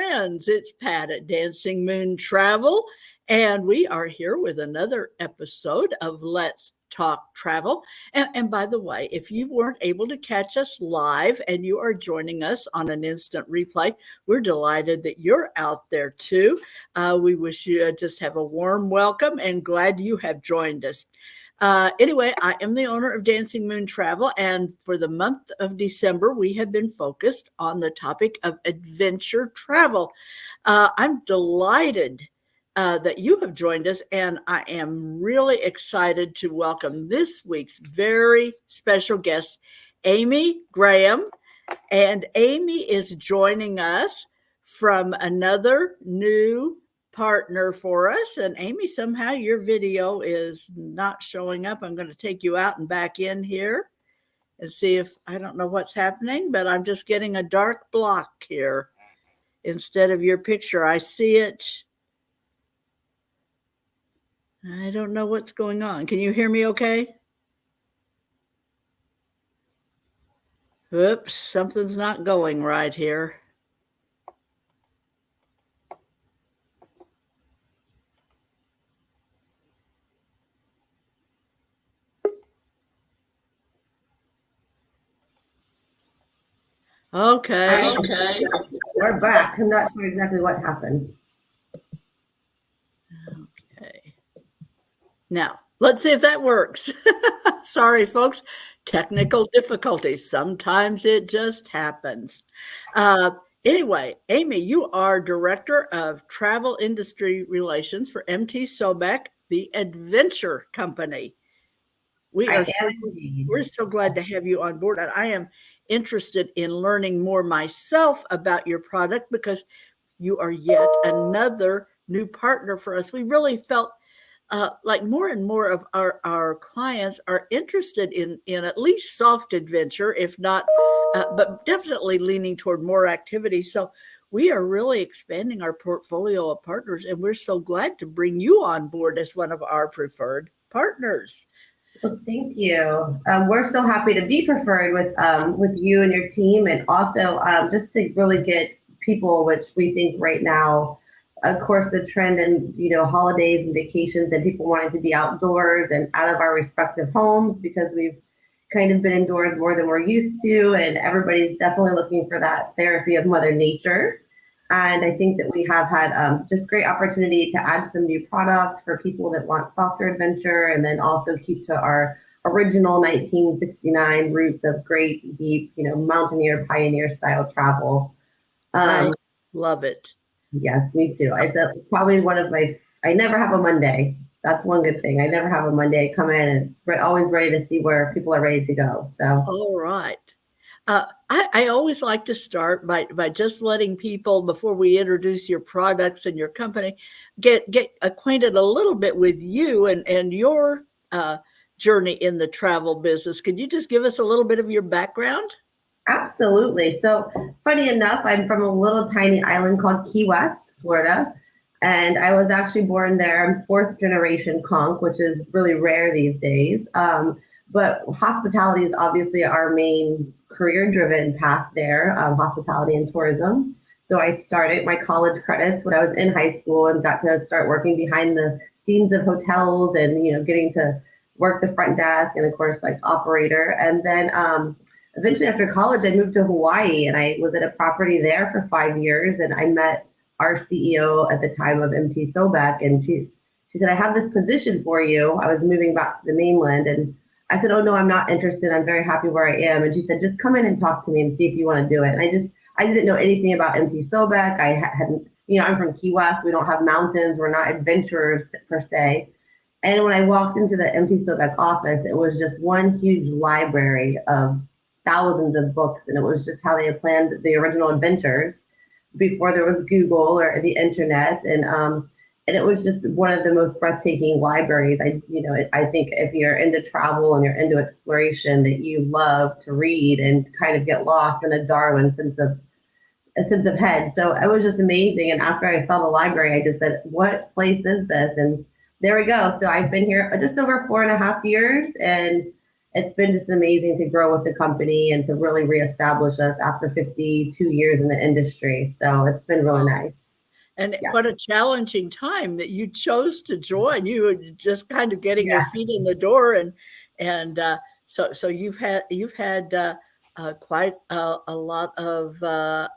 friends. It's Pat at Dancing Moon Travel, and we are here with another episode of Let's Talk Travel. And by the way, if you weren't able to catch us live and you are joining us on an instant replay, we're delighted that you're out there too. We wish you just have a warm welcome and glad you have joined us. Anyway, I am the owner of Dancing Moon Travel, and for the month of December, we have been focused on the topic of adventure travel. I'm delighted that you have joined us, and I am really excited to welcome this week's very special guest, Aimee Graham. And Aimee is joining us from another new partner for us. And Aimee, somehow your video is not showing up. I'm going to take you out and back in here and see if, I don't know what's happening, but I'm just getting a dark block here instead of your picture. I see it. I don't know what's going on. Can you hear me okay? Oops, something's not going right here. Okay. We're back. I'm not sure exactly what happened. Okay. Now, let's see if that works. Sorry, folks. Technical difficulties. Sometimes it just happens. Anyway, Aimee, you are Director of Travel Industry Relations for MT Sobek, the adventure company. We're so glad to have you on board. And I am interested in learning more myself about your product because you are yet another new partner for us. We really felt like more and more of our clients are interested in at least soft adventure, if not, but definitely leaning toward more activity. So we are really expanding our portfolio of partners, and we're so glad to bring you on board as one of our preferred partners. Well, thank you. We're so happy to be preferred with you and your team, and also just to really get people, which we think right now, of course, the trend and holidays and vacations and people wanting to be outdoors and out of our respective homes because we've kind of been indoors more than we're used to, and everybody's definitely looking for that therapy of Mother Nature. And I think that we have had just great opportunity to add some new products for people that want softer adventure, and then also keep to our original 1969 roots of great, deep, mountaineer, pioneer style travel. I love it. Yes, me too. It's probably one of I never have a Monday. That's one good thing. I never have a Monday. I come in and it's always ready to see where people are ready to go. So, all right. I always like to start by just letting people, before we introduce your products and your company, get acquainted a little bit with you and your journey in the travel business. Could you just give us a little bit of your background? Absolutely. So funny enough, I'm from a little tiny island called Key West, Florida. And I was actually born there. I'm fourth generation conch, which is really rare these days. But hospitality is obviously our main career-driven path there, hospitality and tourism. So I started my college credits when I was in high school and got to start working behind the scenes of hotels and, getting to work the front desk and, of course, like operator. And then eventually after college, I moved to Hawaii and I was at a property there for 5 years. And I met our CEO at the time of MT Sobek. And she said, I have this position for you. I was moving back to the mainland. And I said, oh, no, I'm not interested. I'm very happy where I am. And she said, just come in and talk to me and see if you want to do it. And I didn't know anything about MT Sobek. I hadn't, I'm from Key West. We don't have mountains. We're not adventurers per se. And when I walked into the MT Sobek office, it was just one huge library of thousands of books. And it was just how they had planned the original adventures before there was Google or the internet. And it was just one of the most breathtaking libraries. I think if you're into travel and you're into exploration, that you love to read and kind of get lost in a Darwin sense of head. So it was just amazing. And after I saw the library, I just said, what place is this? And there we go. So I've been here just over 4.5 years. And it's been just amazing to grow with the company and to really reestablish us after 52 years in the industry. So it's been really nice. And Yeah. what a challenging time that you chose to join. You were just kind of getting your Yeah. feet in the door, and so you've had quite a lot of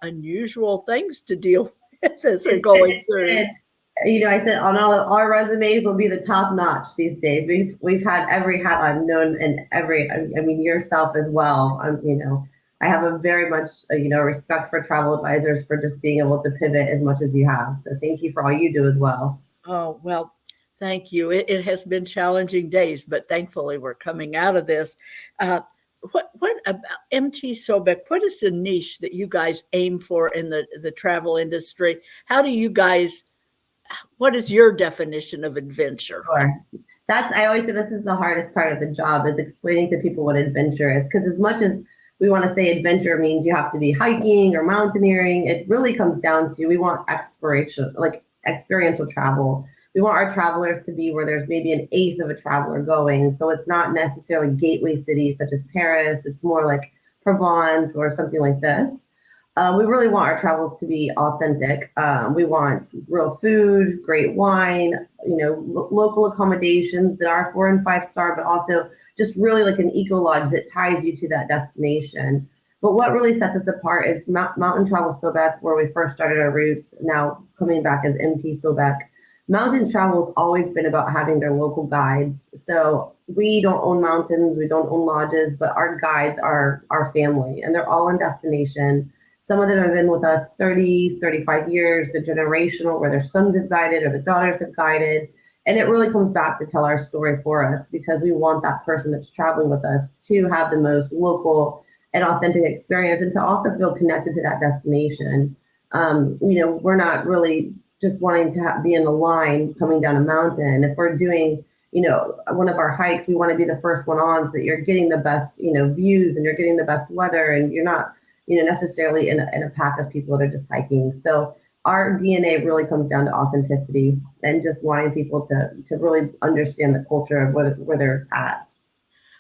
unusual things to deal with as you're going through. I said on all our resumes will be the top notch these days. We've had every hat on known and every. I mean yourself as well. I have a very much respect for travel advisors for just being able to pivot as much as you have. So thank you for all you do as well. Oh, well, thank you. It has been challenging days, but thankfully we're coming out of this. Uh, what about MT Sobek? What is the niche that you guys aim for in the travel industry? How do you guys? What is your definition of adventure? Sure. I always say this is the hardest part of the job is explaining to people what adventure is. Because as much as we want to say adventure means you have to be hiking or mountaineering, it really comes down to we want exploration, like experiential travel. We want our travelers to be where there's maybe an eighth of a traveler going. So it's not necessarily gateway cities such as Paris. It's more like Provence or something like this. We really want our travels to be authentic. We want real food, great wine, local accommodations that are 4 and 5 star, but also just really like an eco lodge that ties you to that destination. But what really sets us apart is Mountain Travel Sobek, where we first started our roots, now coming back as MT Sobek. Mountain travel has always been about having their local guides. So we don't own mountains, we don't own lodges, but our guides are our family, and they're all in destination. Some of them have been with us 30, 35 years, the generational, where their sons have guided or the daughters have guided. And it really comes back to tell our story for us because we want that person that's traveling with us to have the most local and authentic experience and to also feel connected to that destination. We're not really just wanting to be in a line coming down a mountain. If we're doing, one of our hikes, we want to be the first one on so that you're getting the best, views and you're getting the best weather and you're not necessarily in a pack of people that are just hiking. So our DNA really comes down to authenticity and just wanting people to really understand the culture of where they're at.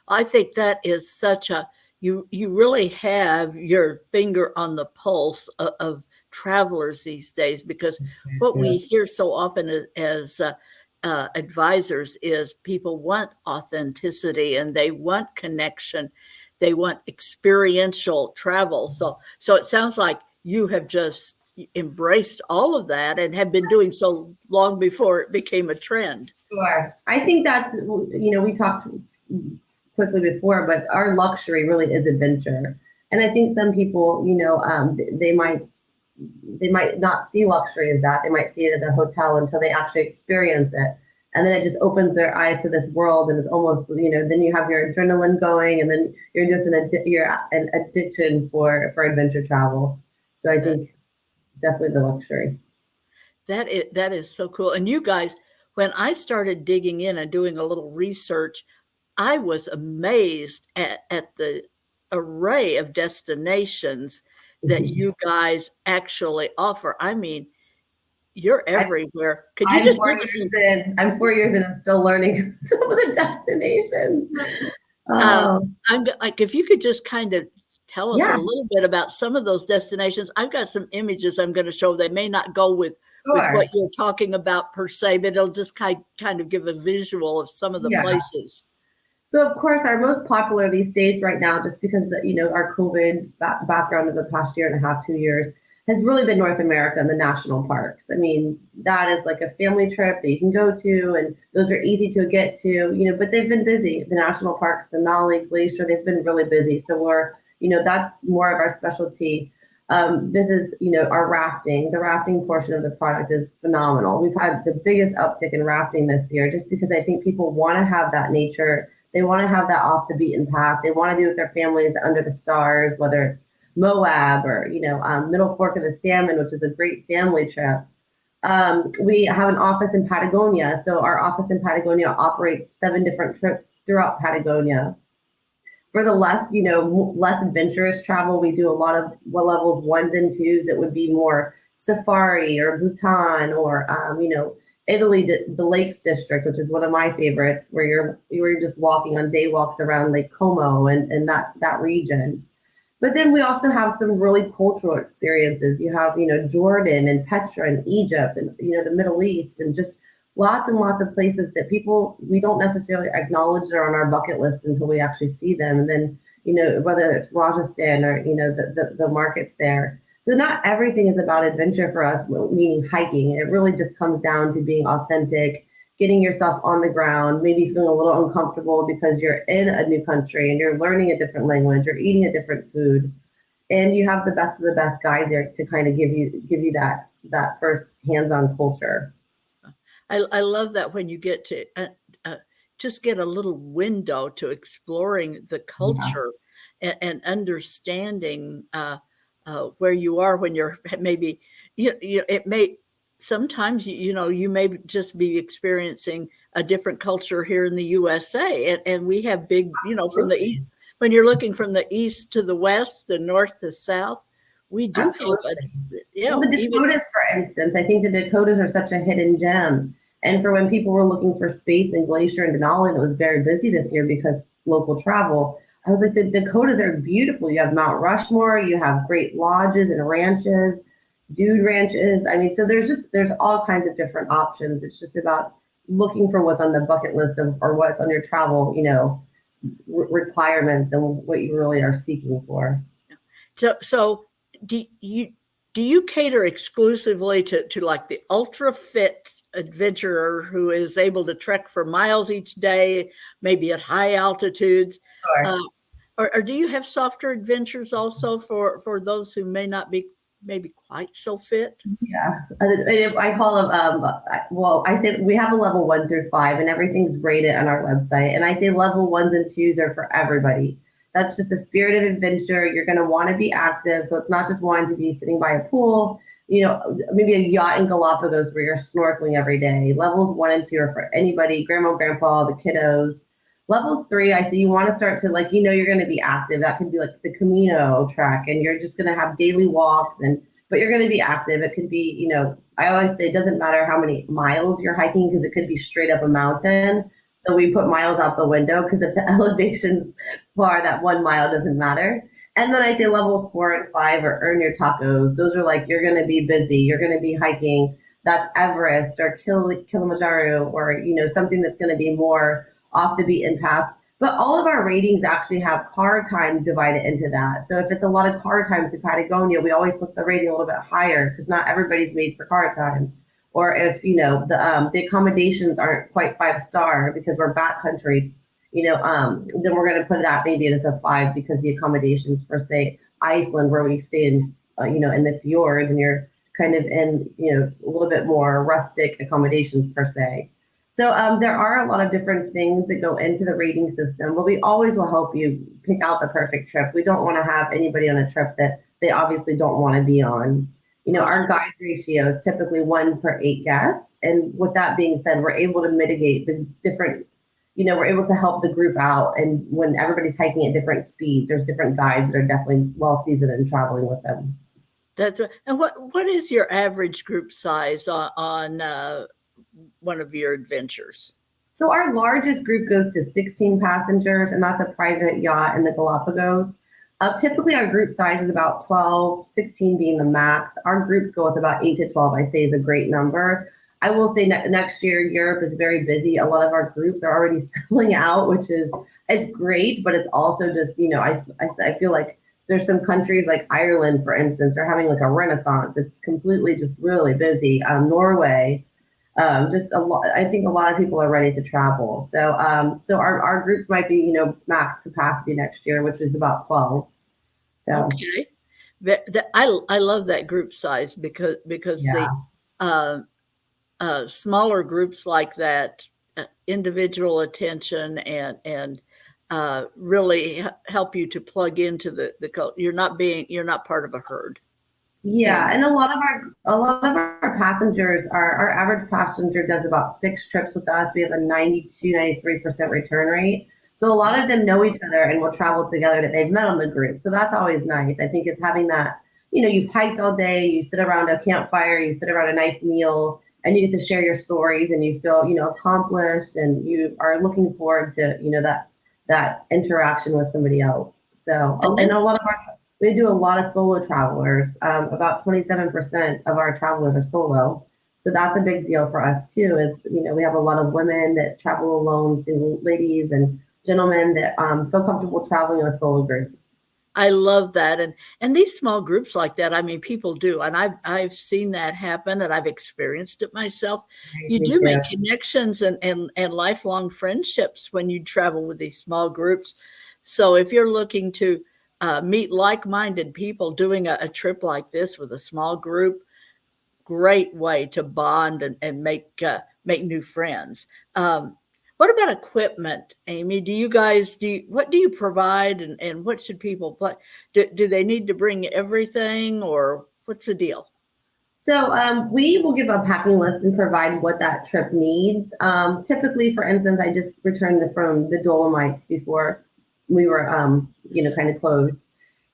I think that is such a you really have your finger on the pulse of travelers these days because what Yeah. we hear so often as advisors is people want authenticity and they want connection, they want experiential travel. So it sounds like you have just embraced all of that and have been doing so long before it became a trend. Sure. I think that, we talked quickly before, but our luxury really is adventure. And I think some people, they might not see luxury as that. They might see it as a hotel until they actually experience it. And then it just opens their eyes to this world. And it's almost, then you have your adrenaline going and then you're just you're an addiction for adventure travel. So I think definitely the luxury. That is so cool. And you guys, when I started digging in and doing a little research, I was amazed at the array of destinations that you guys actually offer. I mean, you're everywhere. Could you I'm just 4 give us years in. I'm 4 years in and still learning some of the destinations. I'm like, if you could just kind of tell us a Yeah, little bit about some of those destinations. I've got some images I'm going to show. They may not go with sure. what you're talking about per se, but it'll just kind of give a visual of some of the Yeah. places. So of course, our most popular these days right now, just because our COVID background of the past year and a half, 2 years, has really been North America and the national parks. I mean, that is like a family trip that you can go to, and those are easy to get to, but they've been busy. The national parks, the Denali Glacier, they've been really busy. So that's more of our specialty. This is, our rafting. The rafting portion of the product is phenomenal. We've had the biggest uptick in rafting this year, just because I think people want to have that nature. They want to have that off the beaten path. They want to be with their families under the stars, whether it's Moab or, Middle Fork of the Salmon, which is a great family trip. We have an office in Patagonia. So our office in Patagonia operates 7 different trips throughout Patagonia. For the less adventurous travel, we do a lot of levels 1s and 2s. It would be more safari or Bhutan or, Italy, the Lakes District, which is one of my favorites, where you're just walking on day walks around Lake Como and that region. But then we also have some really cultural experiences. You have, Jordan and Petra and Egypt and, the Middle East and just lots and lots of places that we don't necessarily acknowledge they're on our bucket list until we actually see them. And then, whether it's Rajasthan or, the markets there. So not everything is about adventure for us, meaning hiking. It really just comes down to being authentic, getting yourself on the ground, maybe feeling a little uncomfortable because you're in a new country and you're learning a different language or eating a different food. And you have the best of the best guides there to kind of give you that first hands-on culture. I love that when you get to just get a little window to exploring the culture and understanding where you are when you're maybe it may sometimes you may just be experiencing a different culture here in the USA, and we have big from the east. When you're looking from the east to the west, the north to south, we do Absolutely. have Well, the Dakotas, for instance, I think the Dakotas are such a hidden gem. And for when people were looking for space in Glacier and Denali, it was very busy this year because local travel. I was like, the Dakotas are beautiful. You have Mount Rushmore, you have great lodges and ranches, dude ranches. I mean, so there's all kinds of different options. It's just about looking for what's on the bucket list or what's on your travel, requirements and what you really are seeking for. So do you cater exclusively to like the ultra fit adventurer who is able to trek for miles each day, maybe at high altitudes? Sure. Or do you have softer adventures also for those who may not be maybe quite so fit? Yeah, I call them. Well, I say we have a level 1 through 5, and everything's rated on our website. And I say level 1s and 2s are for everybody. That's just a spirit of adventure. You're going to want to be active, so it's not just wanting to be sitting by a pool. Maybe a yacht in Galapagos where you're snorkeling every day. Levels 1 and 2 are for anybody, grandma, grandpa, the kiddos. Levels 3, I say you want to start to you're going to be active. That could be like the Camino track, and you're just going to have daily walks but you're going to be active. It could be, I always say it doesn't matter how many miles you're hiking because it could be straight up a mountain. So we put miles out the window because if the elevation's far, that 1 mile doesn't matter. And then I say levels 4 and 5 are earn your tacos. Those are like, you're going to be busy. You're going to be hiking. That's Everest or Kilimanjaro or, something that's going to be more off the beaten path. But all of our ratings actually have car time divided into that. So if it's a lot of car time to Patagonia, we always put the rating a little bit higher because not everybody's made for car time. Or if the accommodations aren't quite 5-star because we're backcountry, then we're going to put that maybe as a 5 because the accommodations for say Iceland where we stay in in the fjords and you're kind of in a little bit more rustic accommodations per se. So there are a lot of different things that go into the rating system, but we always will help you pick out the perfect trip. We don't want to have anybody on a trip that they obviously don't want to be on. Our guide ratio is typically 1 per 8 guests. And with that being said, we're able to mitigate the different, we're able to help the group out. And when everybody's hiking at different speeds, there's different guides that are definitely well seasoned in traveling with them. That's right. And what is your average group size on one of your adventures? So our largest group goes to 16 passengers, and that's a private yacht in the Galapagos. Typically, our group size is about 12, 16 being the max. Our groups go with about 8 to 12, I say is a great number. I will say next year, Europe is very busy. A lot of our groups are already selling out, it's great, but it's also just, I feel like there's some countries like Ireland, for instance, are having like a renaissance. It's completely just really busy. Norway, just a lot. I think a lot of people are ready to travel. So our groups might be, max capacity next year, which is about 12. So okay, I love that group size because yeah. the smaller groups like that, individual attention and really help you to plug into the culture. You're not part of a herd. Yeah, and a lot of our passengers our average passenger does about 6 trips with us. We have a 93% return rate. So a lot of them know each other and will travel together that they've met on the group. So that's always nice. I think is having that, you've hiked all day, you sit around a campfire, you sit around a nice meal, and you get to share your stories, and you feel, accomplished, and you are looking forward to, that interaction with somebody else. So, And and then, we do a lot of solo travelers. About 27% of our travelers are solo. So that's a big deal for us too, is, we have a lot of women that travel alone, single ladies and gentlemen that feel comfortable traveling in a solo group. I love that. And these small groups like that, I mean, people do. And I've seen that happen and I've experienced it myself. Right, You me do too. make connections and lifelong friendships when you travel with these small groups. So if you're looking to meet like-minded people doing a trip like this with a small group, great way to bond and make new friends. What about equipment, Aimee? What do you provide, and what should people play? Do they need to bring everything, or what's the deal? So we will give a packing list and provide what that trip needs. Typically, for instance, I just returned from the Dolomites before we were, kind of closed.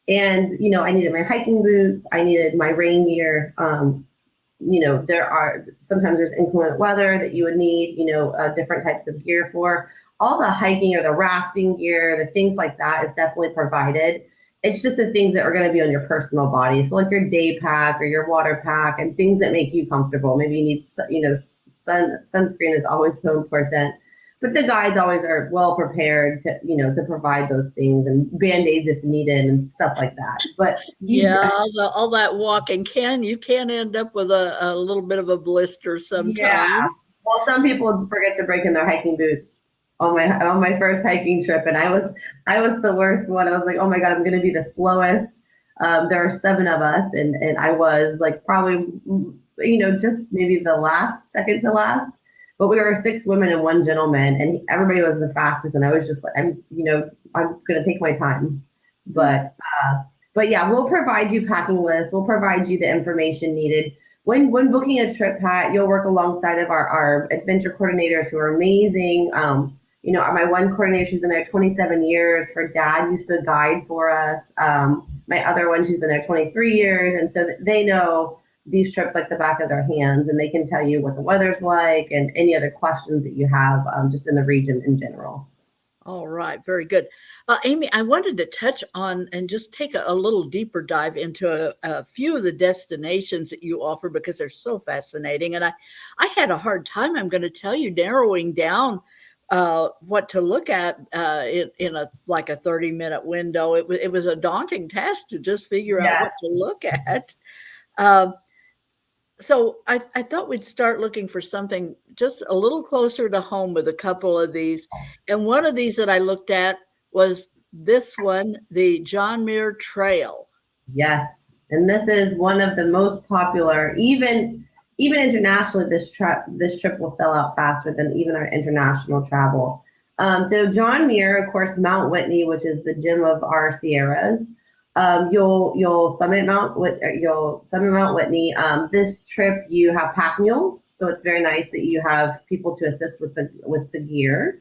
And, I needed my hiking boots. I needed my rain gear. Sometimes there's inclement weather that you would need, different types of gear for. All the hiking or the rafting gear, the things like that is definitely provided. It's just the things that are going to be on your personal body. So like your day pack or your water pack and things that make you comfortable. Maybe you need, sunscreen is always so important. But the guides always are well prepared to provide those things, and Band-Aids if needed and stuff like that. But Yeah, all that walking you can end up with a little bit of a blister yeah. sometime. Well, some people forget to break in their hiking boots on my first hiking trip, and I was the worst one. I was like, oh my god, I'm going to be the slowest. There are 7 of us, and I was like probably just maybe the second to last. But we were 6 women and 1 gentleman, and everybody was the fastest, and I was just like, I'm going to take my time, but. But yeah, we'll provide you packing lists. We'll provide you the information needed. When booking a trip, Pat, you'll work alongside of our adventure coordinators who are amazing. My one coordinator, she's been there 27 years. Her dad used to guide for us. My other one, she's been there 23 years. And so they know these trips like the back of their hands, and they can tell you what the weather's like and any other questions that you have just in the region in general. All right, very good. Aimee, I wanted to touch on and just take a little deeper dive into a few of the destinations that you offer because they're so fascinating. And I had a hard time, I'm going to tell you, narrowing down what to look at in a 30-minute window. It was a daunting task to just figure out Yes. what to look at. Um, so I thought we'd start looking for something just a little closer to home with a couple of these. And one of these that I looked at was this one, the John Muir Trail. Yes, and this is one of the most popular, even internationally. This trip will sell out faster than even our international travel. So John Muir, of course, Mount Whitney, which is the gem of our Sierras. You'll summit Mount Whitney. This trip you have pack mules, so it's very nice that you have people to assist with the gear.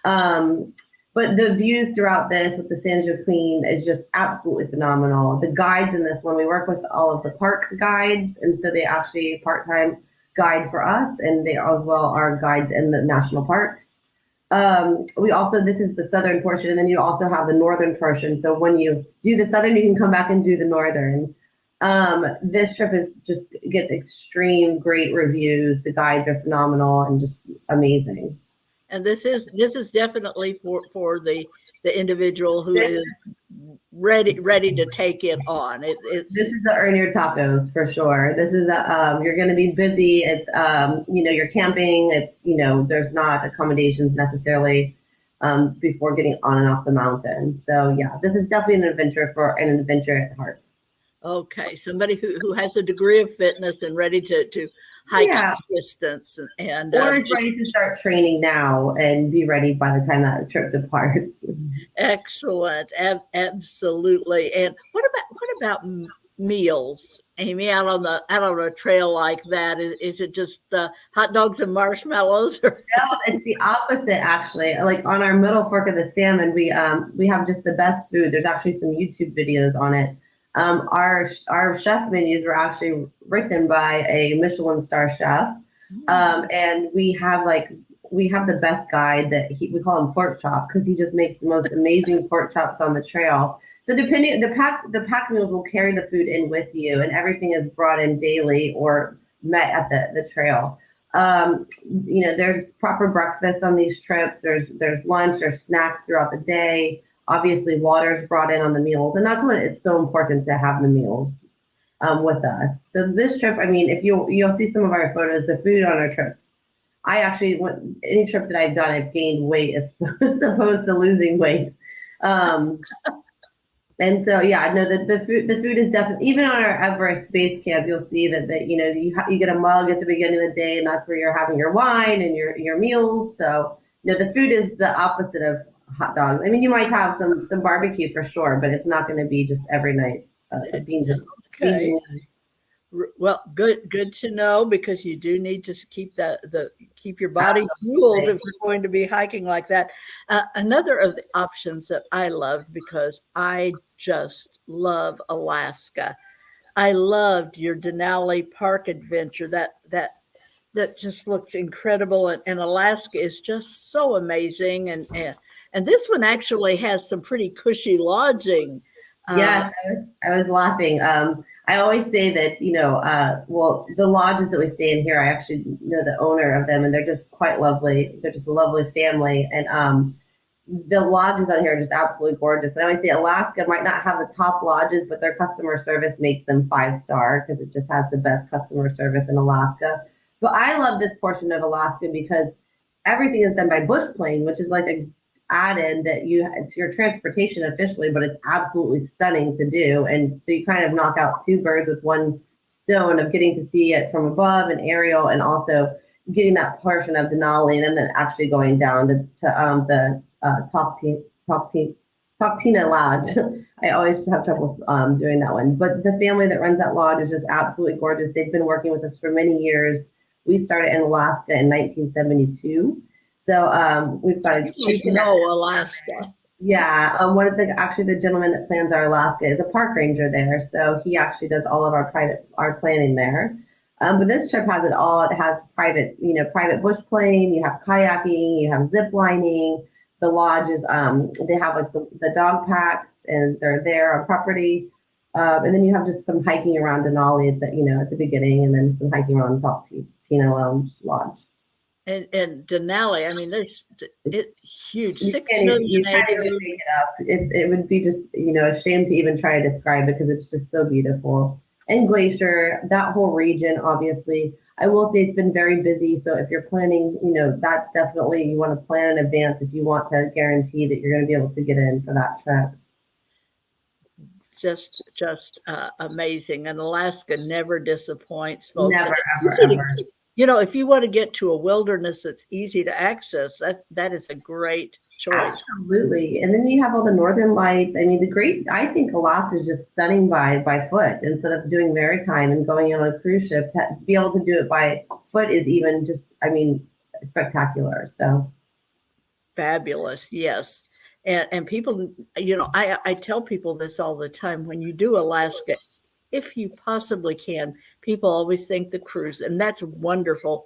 Um, but the views throughout this with the San Joaquin is just absolutely phenomenal. The guides in this one, we work with all of the park guides, and so they actually part-time guide for us, and they as well are guides in the national parks. This is the southern portion, and then you also have the northern portion. So when you do the southern, you can come back and do the northern. This trip gets extreme great reviews. The guides are phenomenal and just amazing. And this is definitely for the individual who is ready to take it on. This is the earn your tacos for sure. This is you're going to be busy. It's you're camping. It's there's not accommodations necessarily before getting on and off the mountain. So yeah, this is definitely an adventure at heart. Okay, somebody who has a degree of fitness and ready to hike Yeah, distance and or is ready to start training now and be ready by the time that trip departs. excellent, absolutely. And what about meals, Aimee, out on a trail like that? Is it just hot dogs and marshmallows? Or No, it's the opposite actually. Like on our middle fork of the salmon, we have just the best food. There's actually some YouTube videos on it. Our chef menus were actually written by a Michelin star chef. And we have the best guide that we call him Pork Chop because he just makes the most amazing pork chops on the trail. So depending, the pack mules will carry the food in with you, and everything is brought in daily or met at the trail. There's proper breakfast on these trips. There's lunch, there's snacks throughout the day. Obviously, water is brought in on the meals, and that's when it's so important to have the meals with us. So this trip, I mean, if you'll see some of our photos, the food on our trips. I actually went any trip that I've done, I've gained weight as opposed to losing weight. And so, yeah, no, the food is definitely, even on our Everest base camp, you'll see that you get a mug at the beginning of the day, and that's where you're having your wine and your meals. So, the food is the opposite of hot dogs. I mean, you might have some barbecue for sure, but it's not going to be just every night. Beans Okay. and Well, good to know, because you do need to keep keep your body fueled if you're going to be hiking like that. Another of the options that I loved, because I just love Alaska. I loved your Denali Park adventure. That just looks incredible, and Alaska is just so amazing. And this one actually has some pretty cushy lodging. Yes, I was laughing. I always say that, the lodges that we stay in here, I actually know the owner of them, and they're just quite lovely. They're just a lovely family. And the lodges on here are just absolutely gorgeous. And I always say Alaska might not have the top lodges, but their customer service makes them 5-star because it just has the best customer service in Alaska. But I love this portion of Alaska because everything is done by bush plane, which is like a added that it's your transportation officially, but it's absolutely stunning to do. And so you kind of knock out two birds with one stone of getting to see it from above and aerial, and also getting that portion of Denali, and then actually going down to the Toktina Lodge. I always have trouble doing that one. But the family that runs that lodge is just absolutely gorgeous. They've been working with us for many years. We started in Alaska in 1972. So we've got a Alaska. Yeah, the gentleman that plans our Alaska is a park ranger there, so he actually does all of our planning there. But this trip has it all. It has private bush plane. You have kayaking. You have zip lining. The lodges, they have like the dog packs, and they're there on property. And then you have just some hiking around Denali at the beginning, and then some hiking around Tina Lodge. And Denali, I mean, there's huge. You can't even make it up. It would be just a shame to even try to describe it because it's just so beautiful. And Glacier, that whole region, obviously, I will say it's been very busy. So if you're planning, that's definitely, you want to plan in advance if you want to guarantee that you're going to be able to get in for that trip. Just amazing, and Alaska never disappoints, folks. Never, ever. If you want to get to a wilderness that's easy to access, that is a great choice. Absolutely. And then you have all the northern lights. I mean, I think Alaska is just stunning by foot instead of doing maritime and going on a cruise ship. To be able to do it by foot is even just, spectacular. So fabulous. Yes. And people, I tell people this all the time. When you do Alaska, if you possibly can, people always think the cruise, and that's wonderful.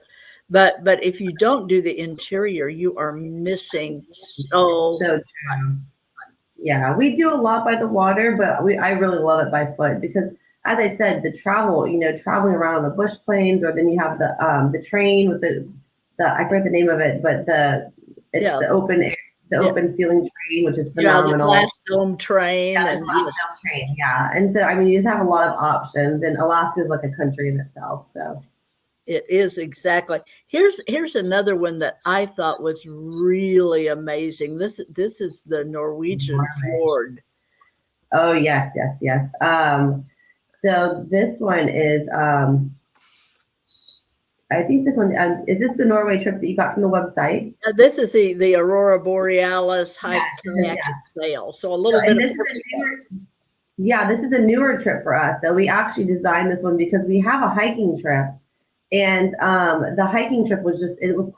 But if you don't do the interior, you are missing so true. Yeah, we do a lot by the water, but I really love it by foot because, as I said, the travel, traveling around on the bush plains, or then you have the train with the I forget the name of it, but the open air. Open ceiling train, which is phenomenal. The glass dome train. Yeah, the glass dome train. Yeah. And so, you just have a lot of options, and Alaska is like a country in itself. So it is, exactly. Here's another one that I thought was really amazing. This is the Norwegian fjord. Oh, yes. So this one is, I think this one, is this the Norway trip that you got from the website? This is the Aurora Borealis hike kayak sail. So a little bit this is a newer trip for us. So we actually designed this one because we have a hiking trip, and the hiking trip was it was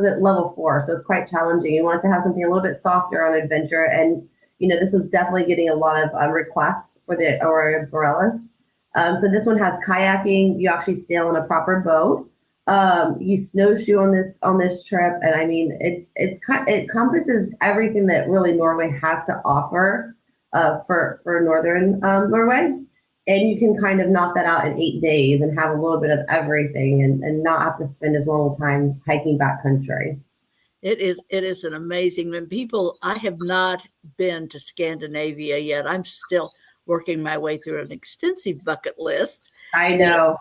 at level 4. So it's quite challenging. You wanted to have something a little bit softer on adventure. And, this was definitely getting a lot of requests for the Aurora Borealis. So this one has kayaking. You actually sail on a proper boat. You snowshoe on this trip, and I mean it encompasses everything that really Norway has to offer for northern Norway, and you can kind of knock that out in 8 days and have a little bit of everything, and not have to spend as long time hiking backcountry. It is an amazing, and people, I have not been to Scandinavia yet. I'm still working my way through an extensive bucket list. I know.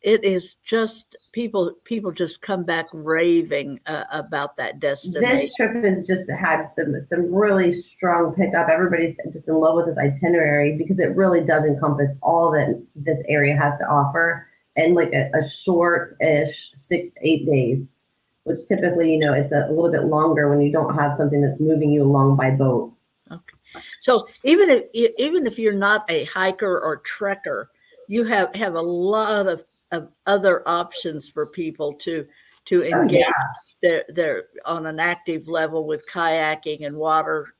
It is just people just come back raving about that destination. This trip has just had some really strong pickup. Everybody's just in love with this itinerary because it really does encompass all that this area has to offer in like a short-ish 6 8 days, which typically, it's a little bit longer when you don't have something that's moving you along by boat. Okay. So even if you're not a hiker or trekker, you have a lot of other options for people to engage. They're on an active level with kayaking and water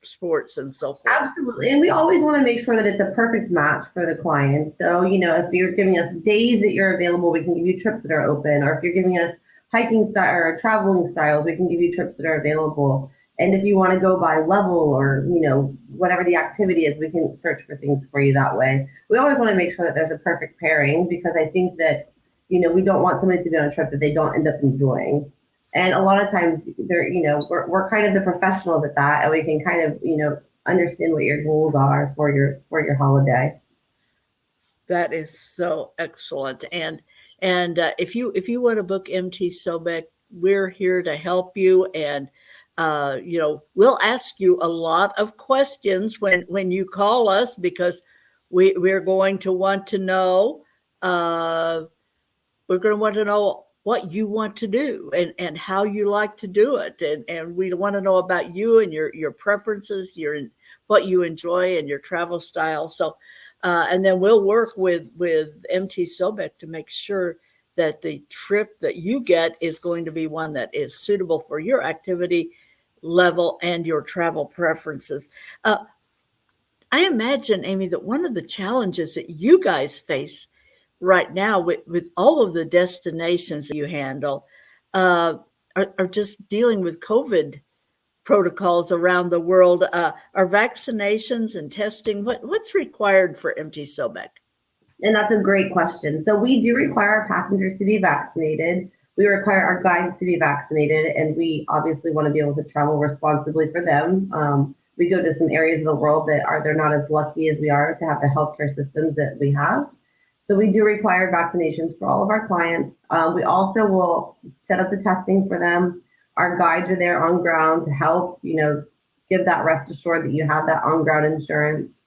sports and so forth. Absolutely. And we always want to make sure that it's a perfect match for the client. So, if you're giving us days that you're available, we can give you trips that are open. Or if you're giving us hiking style or traveling styles, we can give you trips that are available. And if you want to go by level or, whatever the activity is, we can search for things for you that way. We always want to make sure that there's a perfect pairing because I think that, we don't want somebody to be on a trip that they don't end up enjoying. And a lot of times we're kind of the professionals at that, and we can kind of, understand what your goals are for your holiday. That is so excellent. And if you want to book MT Sobek, we're here to help you. And we'll ask you a lot of questions when you call us because we're going to want to know. We're going to want to know what you want to do and how you like to do it. And we want to know about you and your preferences, what you enjoy and your travel style. So, and then we'll work with MT Sobek to make sure that the trip that you get is going to be one that is suitable for your activity level and your travel preferences. I imagine, Aimee, that one of the challenges that you guys face right now with all of the destinations that you handle are just dealing with COVID protocols around the world. Are vaccinations and testing, what's required for MT Sobek? And that's a great question. So we do require our passengers to be vaccinated. We require our guides to be vaccinated, and we obviously want to be able to travel responsibly for them. We go to some areas of the world that they're not as lucky as we are to have the healthcare systems that we have. So we do require vaccinations for all of our clients. We also will set up the testing for them. Our guides are there on ground to help, give that rest assured that you have that on ground insurance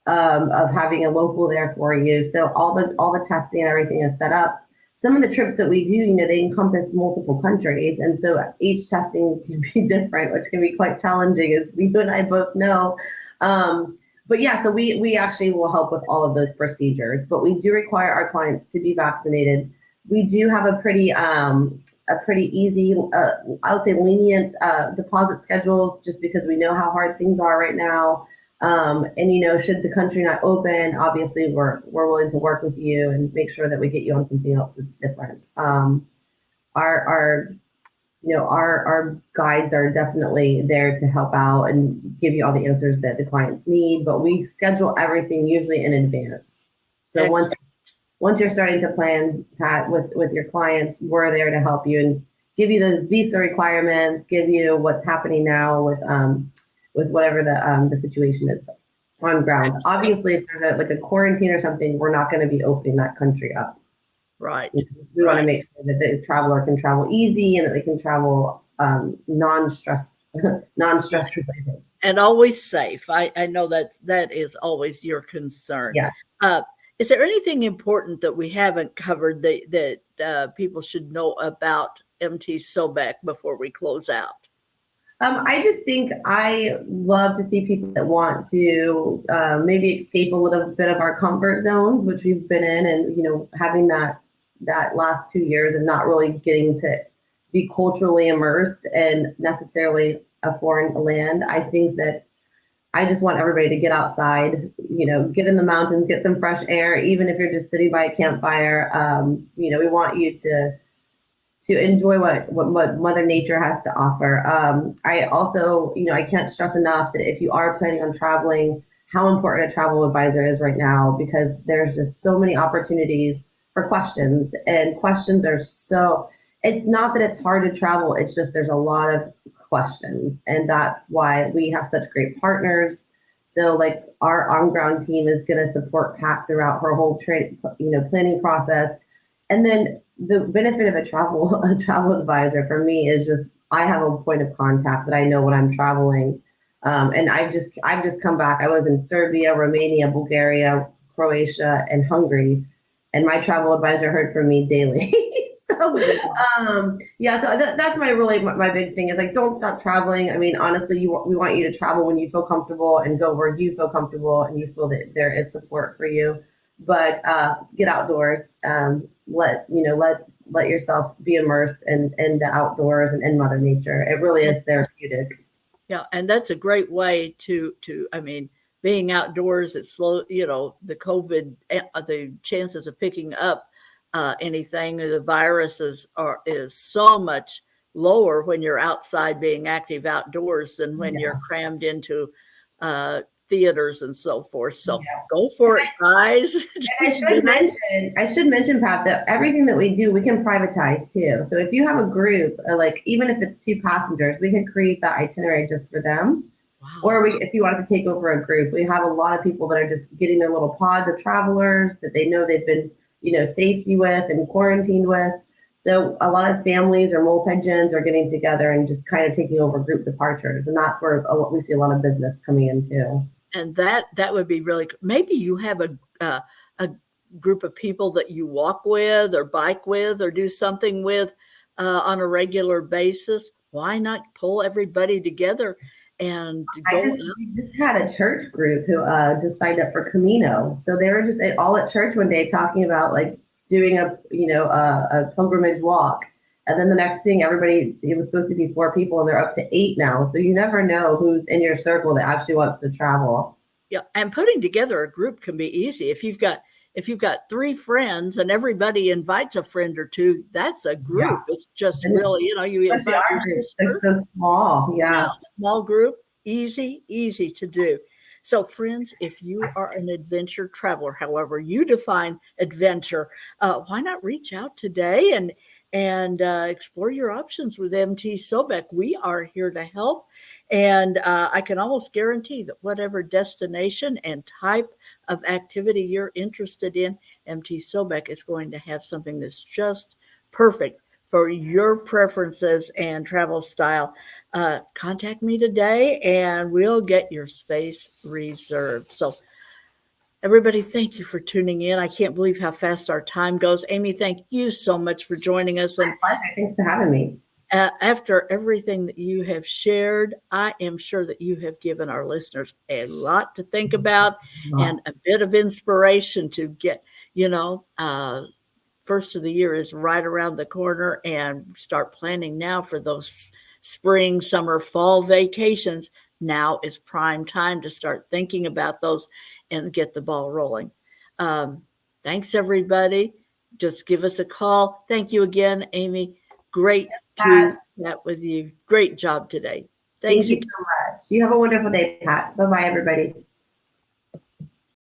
of having a local there for you. So all the testing and everything is set up. Some of the trips that we do, they encompass multiple countries. And so each testing can be different, which can be quite challenging, as you and I both know. But yeah, so we actually will help with all of those procedures, but we do require our clients to be vaccinated. We do have a pretty easy, I would say lenient deposit schedules, just because we know how hard things are right now. And should the country not open, obviously we're willing to work with you and make sure that we get you on something else that's different. Our guides are definitely there to help out and give you all the answers that the clients need, but we schedule everything usually in advance. So once you're starting to plan, Pat, with your clients, we're there to help you and give you those visa requirements, give you what's happening now with whatever the situation is on ground. Obviously, if there's a quarantine or something, we're not going to be opening that country up. Right. We want to make sure that the traveler can travel easy and that they can travel non-stress related. And always safe. I know that is always your concern. Yeah. Is there anything important that we haven't covered that people should know about MT Sobek before we close out? I just think I love to see people that want to maybe escape a little bit of our comfort zones, which we've been in, and having that last 2 years and not really getting to be culturally immersed in necessarily a foreign land. I think that I just want everybody to get outside, get in the mountains, get some fresh air, even if you're just sitting by a campfire. We want you to enjoy what Mother Nature has to offer. I also, I can't stress enough that if you are planning on traveling, how important a travel advisor is right now, because there's just so many opportunities for questions, and questions are so. It's not that it's hard to travel; it's just there's a lot of questions, and that's why we have such great partners. So, like our on-ground team is going to support Pat throughout her whole planning process, and then the benefit of a travel advisor for me is just I have a point of contact that I know when I'm traveling. And I've just come back. I was in Serbia, Romania, Bulgaria, Croatia, and Hungary, and my travel advisor heard from me daily. So yeah, so that's my big thing is like, don't stop traveling. I mean, honestly, we want you to travel when you feel comfortable and go where you feel comfortable and you feel that there is support for you. But get outdoors. Let yourself be immersed in the outdoors and in Mother Nature. It really is therapeutic. Yeah, and that's a great way I mean, being outdoors, it's slow, the COVID, the chances of picking up anything, the viruses is so much lower when you're outside being active outdoors than when Yeah. you're crammed into theaters and so forth. So Yeah. go for it, guys. I Just should get it. mention, I should mention, Pat, that everything that we do, we can privatize too. So if you have a group, like even if it's two passengers, we can create that itinerary just for them. Wow. Or if you wanted to take over a group, we have a lot of people that are just getting their little pods of travelers that they know they've been, safety with and quarantined with. So a lot of families or multi-gens are getting together and just kind of taking over group departures. And that's where we see a lot of business coming in too. And that would be really, maybe you have a group of people that you walk with or bike with or do something with on a regular basis. Why not pull everybody together and go? We just had a church group who just signed up for Camino. So they were just all at church one day talking about like doing a pilgrimage walk. And then the next thing, it was supposed to be 4 people and they're up to 8 now. So you never know who's in your circle that actually wants to travel. Yeah, and putting together a group can be easy. If you've got 3 friends and everybody invites a friend or two, that's a group. Yeah. It's just And really, you especially invite our your groups, they're sister. so small. Yeah, Yeah. small group, easy to do. So, friends, if you are an adventure traveler, however you define adventure, why not reach out today and explore your options with MT Sobek? We are here to help, and I can almost guarantee that whatever destination and type of activity you're interested in, MT Sobek is going to have something that's just perfect for your preferences and travel style. Contact me today and we'll get your space reserved. So, everybody, thank you for tuning in. I can't believe how fast our time goes. Aimee, thank you so much for joining us. My And pleasure. Thanks for having me. after everything that you have shared, I am sure that you have given our listeners a lot to think about and a bit of inspiration to get, first of the year is right around the corner, and start planning now for those spring, summer, fall vacations. Now is prime time to start thinking about those and get the ball rolling. Um, Thanks, everybody. Just give us a call. Thank you again, Aimee. Great to Pat, chat with you. Great job today. thank Thanks you again. so much. You have a wonderful day, Pat. Bye bye, everybody.